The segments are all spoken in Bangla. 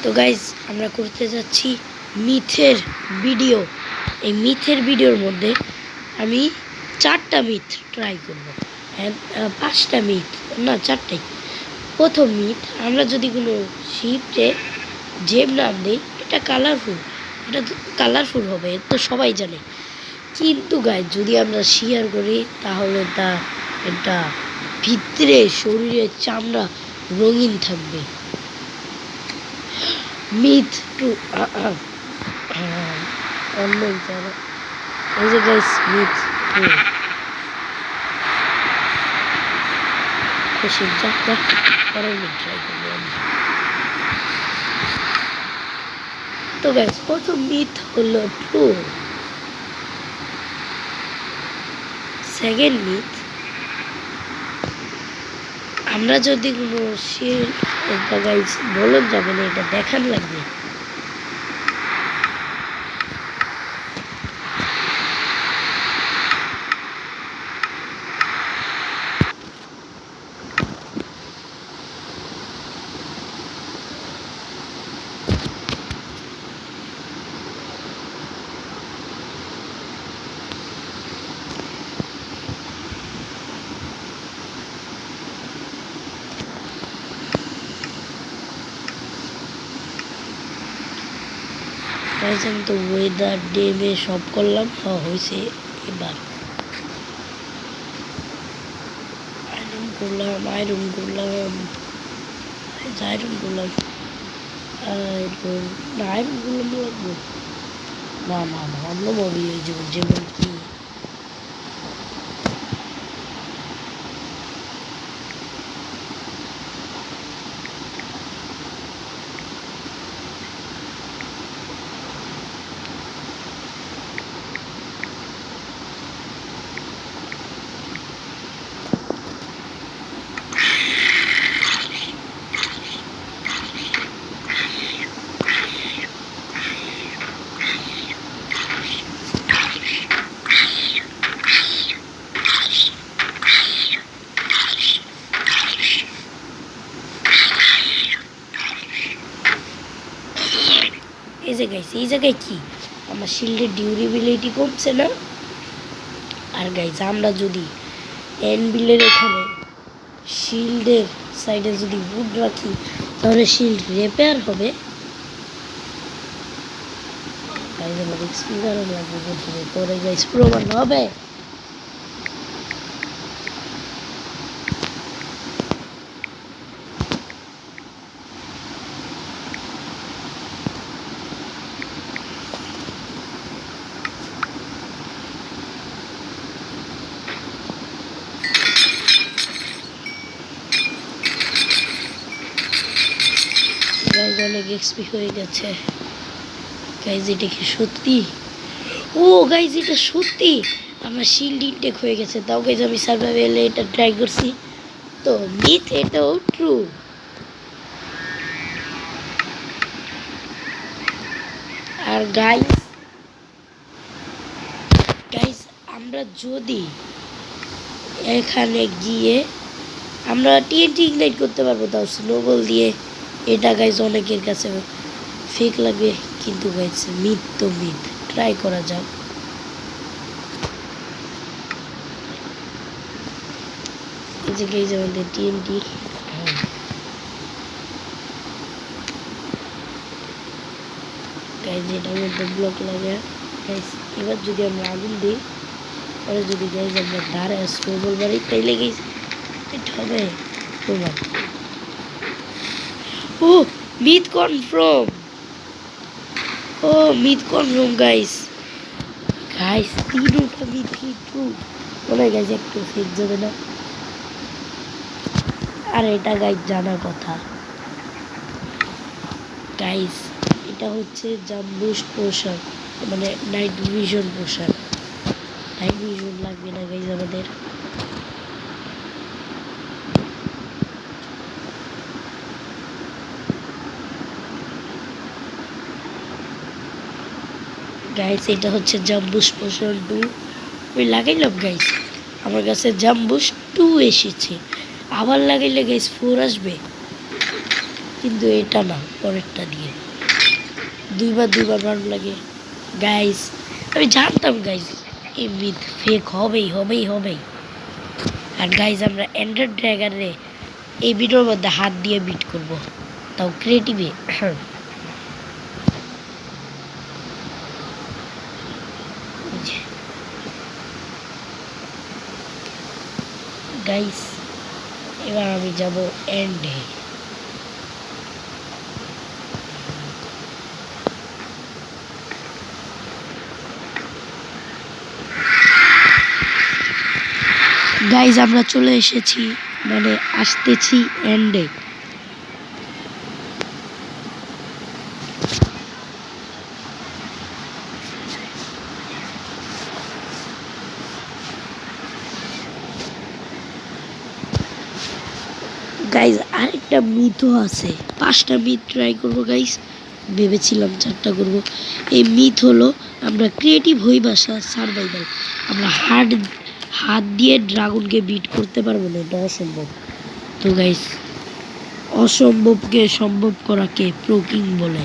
তো গাইজ আমরা করতে যাচ্ছি মিথের ভিডিও। এই মিথের ভিডিওর মধ্যে আমি 4টা মিথ ট্রাই করব। হ্যাঁ, 5টা মিথ না, 4টাই। প্রথম মিথ, আমরা যদি কোনো শিপে জেম নাম দিই, এটা কালারফুল হবে, তো সবাই জানে। কিন্তু গাইজ যদি আমরা শেয়ার করি তাহলে এটা ভিতরে শরীরের চামড়া রঙিন থাকবে। মিথ টু অন্য যারা এই যে গাইস মিথ টু খুশি যাত্রা পরের মিথ ট্রাই করবো আমি। তো গাইস প্রথম মিথ হলো ট্রু। সেকেন্ড মিথ, আমরা যদি কোনো শিল্ড একটা গাইস বলদ যাবে না, এটা দেখান লাগবে। আমি তো ওয়েদার ডেমে সব করলাম, হয়েছে। এবার আয়রন করলাম লাগবো না, অন্য মুভি হয়ে যাবো, যেমন কি এই জায়গায় কি আমার শিল্ডের ডিউরেবিলিটি কমছে না। আর গাইজ আমরা যদি এনবিলের এখানে শিল্ডের সাইডে যদি বুট রাখি তাহলে শিল্ড রিপেয়ার হবে। গাইজ আমার স্পিকারও লাগবে প্রথমে, পরে গাইজ প্রমাণ হবে। গাইজ অনেক এক্সপি হয়ে গেছে। গাইজ এটা কি সত্যি? ও গাইজ এটা সত্যি, আমার শিল্ড ইনটেক হয়ে গেছে। তাও গাইজ আমি সার্ভাইভালে এটা ট্রাই করছি, তো মিথ এটাও ট্রু। আর গাইজ আমরা যদি এখানে গিয়ে আমরা টিএনটি ইগনাইট করতে পারবো, তাও স্নোবল দিয়ে। এটা গাইজ অনেকের কাছে ফেক লাগবে, কিন্তু গাইজ মিথ তো মিথ, ট্রাই করা যাক। এই যে গাইজ আমাদের টিএনটি, গাইজ এটার মধ্যে ব্লক লাগে। গাইজ এবার যদি আমরা আগুন দিই, পরে যদি গাইজ আমরা দাঁড়ায় স্নোবল মারি, তাইলে গাইজ এটা হবে প্রমাণ। ও মিথ কনফার্ম, গাইস 3টা মিথ কি ট্রু? মনে হয় গাইজ একটু ফেক যাবে না। আর এটা গাইজ জানার কথা। গাইজ এটা হচ্ছে জাম্বুস্ট পোশন, মানে night vision potion. Night vision লাগবে না গাইজ আমাদের। গাইস এটা হচ্ছে জাম্বুস্ট পোশন 2, আমি লাগাইলাম গাইস, আমার কাছে জাম্বুস্ট 2 এসেছে। আবার লাগাইলে গাইস 4 আসবে। কিন্তু এটা না, পরেরটা দিয়ে দুইবার মারুন লাগে। গাইস আমি জানতাম গাইস এই মিথ ফেক হবেই। আর গাইস আমরা এন্ডার ড্রাগনে এই ভিডিওর মধ্যে হাত দিয়ে বিট করব, তাও ক্রিয়েটিভে। গাইস এবার আমি যাব এন্ডে। গাইজ আমরা চলে এসেছি, মানে আসতেছি এন্ডে। গাইজ আরেকটা মিথও আছে, 5টা মিথ ট্রাই করবো গাইজ, ভেবেছিলাম 4টা করব। এই মিথ হলো আমরা ক্রিয়েটিভ হই বাসা সার্ভাইভাল, আমরা হাত দিয়ে ড্রাগনকে বিট করতে পারবো না, এটা অসম্ভব। তো গাইজ অসম্ভবকে সম্ভব করাকে প্রো কিং বলে।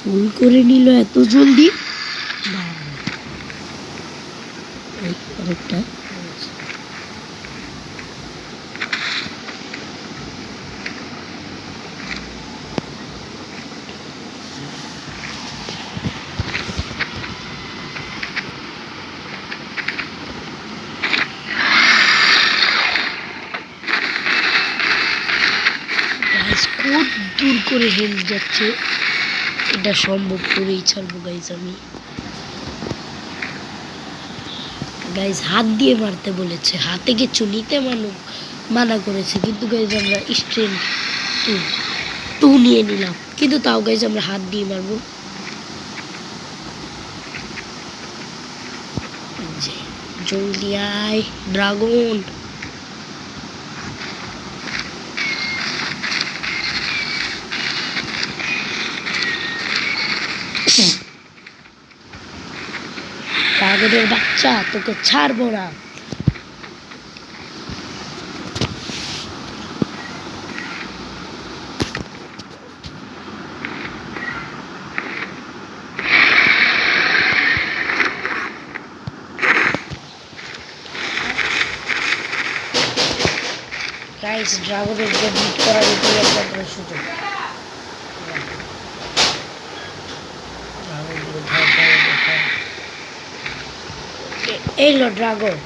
ফুল করে নিল এত জলদি। আরেকটা খুব দূর করে হেল যাচ্ছে, এটা সম্ভব করেই ছাড়বো গাইজ আমি। গাইজ হাত দিয়ে মারতে বলেছে, হাতে কিছু নিতে মানা করেছে, কিন্তু গাইজ আমরা স্ট্রেন টু নিয়ে নিলাম, কিন্তু তাও গাইজ আমরা হাত দিয়ে মারবো। জলদি আয় ড্রাগন। ড্রাগনের বাচ্চা, তোকে ছাড়বো না। গাইস ড্রাগনের যে বিট করার এটাই একমাত্র সুযোগ। এই লো ড্রাগন।